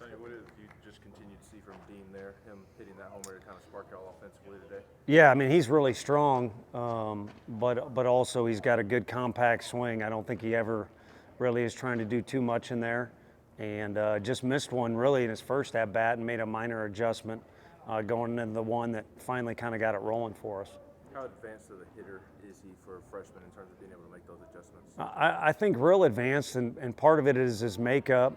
Sonny, what have you just continued to see from Dean there, him hitting that homer to kind of spark y'all offensively today? Yeah, I mean, he's really strong, but also he's got a good compact swing. I don't think he ever really is trying to do too much in there, and just missed one really in his first at-bat and made a minor adjustment going into the one that finally kind of got it rolling for us. How advanced of a hitter is he for a freshman in terms of being able to make those adjustments? I think real advanced, and part of it is his makeup.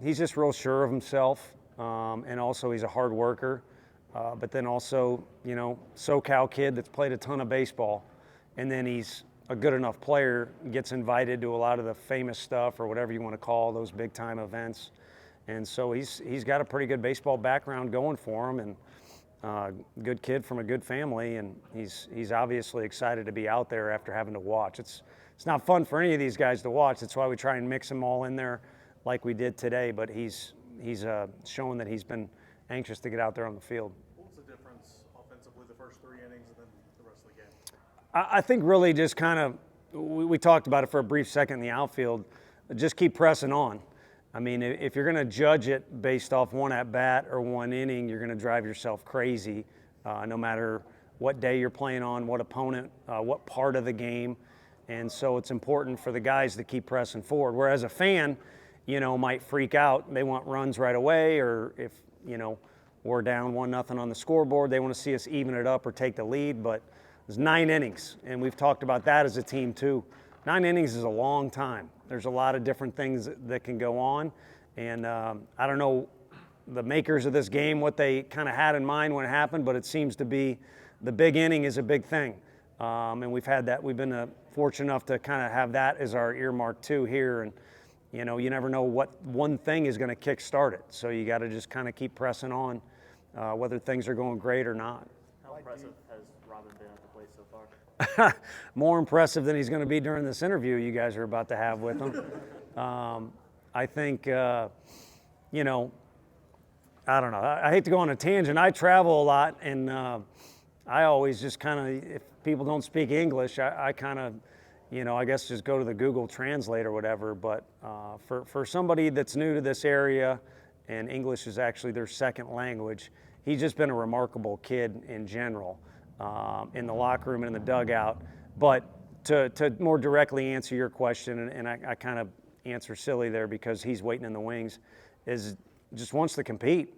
He's just real sure of himself, and also he's a hard worker. But then also, you know, SoCal kid that's played a ton of baseball, and then he's a good enough player, gets invited to a lot of the famous stuff or whatever you want to call those big time events. And so he's got a pretty good baseball background going for him, and good kid from a good family, and he's obviously excited to be out there after having to watch. It's not fun for any of these guys to watch. That's why we try and mix them all in there like we did today, but he's shown that he's been anxious to get out there on the field. What was the difference offensively the first 3 innings and then the rest of the game? I think really just kind of, we talked about it for a brief second in the outfield, just keep pressing on. I mean, if you're going to judge it based off one at-bat or one inning, you're going to drive yourself crazy, no matter what day you're playing on, what opponent, what part of the game. And so it's important for the guys to keep pressing forward. Whereas a fan, you know, might freak out. They want runs right away, or if, you know, we're down 1-0 on the scoreboard, they want to see us even it up or take the lead. But there's 9 innings, and we've talked about that as a team too. 9 innings is a long time. There's a lot of different things that can go on, and I don't know the makers of this game, what they kind of had in mind when it happened, but it seems to be the big inning is a big thing. And we've had that. We've been fortunate enough to kind of have that as our earmark too here, and you know, you never know what one thing is going to kick-start it. So you got to just kind of keep pressing on, whether things are going great or not. How impressive has Robin been at the plate so far? More impressive than he's going to be during this interview you guys are about to have with him. I think, you know, I don't know. I hate to go on a tangent. I travel a lot, and I always just kind of, if people don't speak English, I kind of, you know, I guess just go to the Google Translate or whatever. But for somebody that's new to this area, and English is actually their second language, he's just been a remarkable kid in general, in the locker room and in the dugout. But to more directly answer your question, and I kind of answer silly there because he's waiting in the wings, is just wants to compete.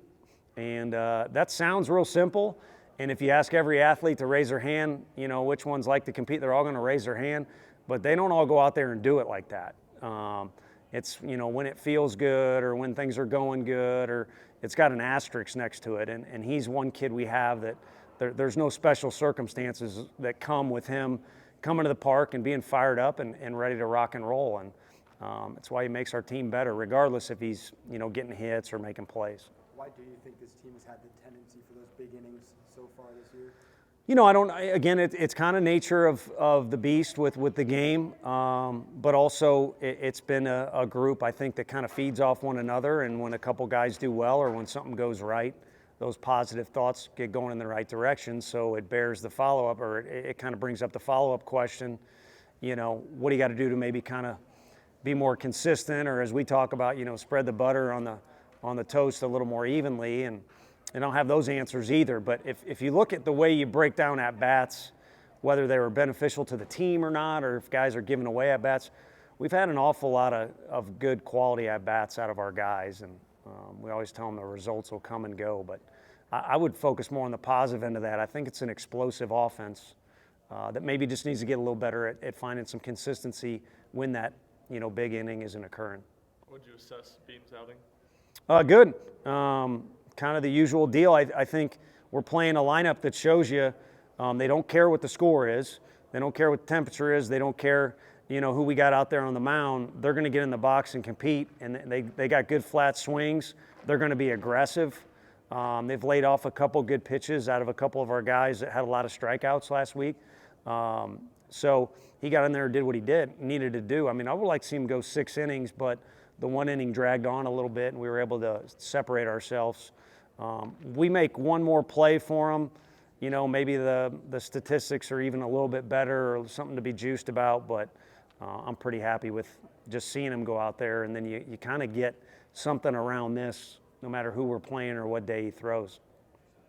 And that sounds real simple. And if you ask every athlete to raise their hand, you know, which ones like to compete, they're all going to raise their hand. But they don't all go out there and do it like that. It's, you know, when it feels good or when things are going good, or it's got an asterisk next to it. And he's one kid we have that there's no special circumstances that come with him coming to the park and being fired up and ready to rock and roll. And that's why he makes our team better, regardless if he's, you know, getting hits or making plays. Why do you think this team has had the tendency for those big innings so far this year? You know, again, it's kind of nature of the beast with the game, but also it's been a group, I think, that kind of feeds off one another, and when a couple guys do well or when something goes right, those positive thoughts get going in the right direction, so it bears the follow-up, or it kind of brings up the follow-up question, you know, what do you got to do to maybe kind of be more consistent, or as we talk about, you know, spread the butter on the toast a little more evenly, and I don't have those answers either. But if you look at the way you break down at-bats, whether they were beneficial to the team or not, or if guys are giving away at-bats, we've had an awful lot of good quality at-bats out of our guys, and we always tell them the results will come and go. But I would focus more on the positive end of that. I think it's an explosive offense that maybe just needs to get a little better at finding some consistency when that, you know, big inning isn't occurring. What would you assess Beam's outing? Good. Kind of the usual deal. I think we're playing a lineup that shows you they don't care what the score is. They don't care what the temperature is. They don't care, you know, who we got out there on the mound. They're going to get in the box and compete, and they got good flat swings. They're going to be aggressive. They've laid off a couple good pitches out of a couple of our guys that had a lot of strikeouts last week. So he got in there and did what he needed to do. I mean, I would like to see him go 6 innings, but the one inning dragged on a little bit, and we were able to separate ourselves. We make one more play for them, you know, maybe the statistics are even a little bit better or something to be juiced about, but I'm pretty happy with just seeing him go out there. And then you kind of get something around this, no matter who we're playing or what day he throws.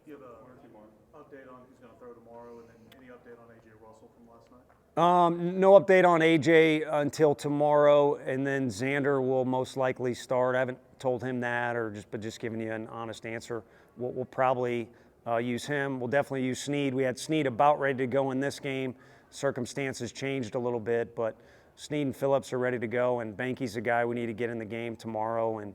Do you have an update on who's going to throw tomorrow, and then any update on A.J. Russell from last night? No update on AJ until tomorrow, and then Xander will most likely start. I haven't told him that, but just giving you an honest answer. We'll probably use him. We'll definitely use Snead. We had Snead about ready to go in this game. Circumstances changed a little bit, but Snead and Phillips are ready to go, and Banky's the guy we need to get in the game tomorrow. And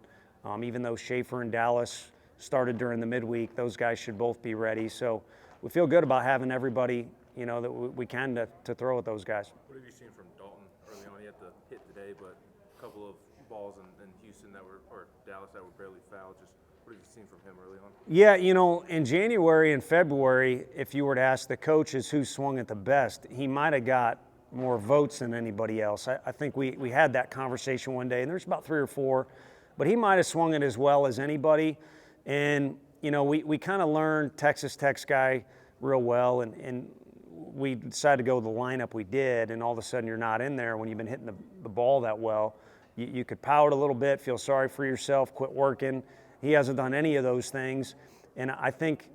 even though Schaefer and Dallas started during the midweek, those guys should both be ready. So we feel good about having everybody, that we can to throw at those guys. What have you seen from Dalton early on? He had the hit today, but a couple of balls in Houston or Dallas that were barely fouled. Just what have you seen from him early on? Yeah, in January and February, if you were to ask the coaches who swung it the best, he might have got more votes than anybody else. I think we had that conversation one day, and there's about 3 or 4, but he might have swung it as well as anybody. And, we kind of learned Texas Tech's guy real well, and we decided to go with the lineup we did, and all of a sudden you're not in there when you've been hitting the ball that well. You could pout a little bit, feel sorry for yourself, quit working. He hasn't done any of those things. And I think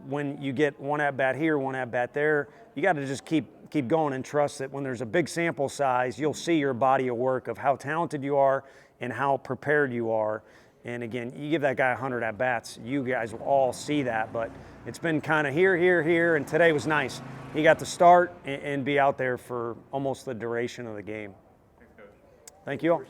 when you get one at-bat here, one at-bat there, you got to just keep going and trust that when there's a big sample size, you'll see your body of work of how talented you are and how prepared you are. And again, you give that guy 100 at-bats, you guys will all see that. But it's been kind of here, and today was nice. He got to start and be out there for almost the duration of the game. Thank you all.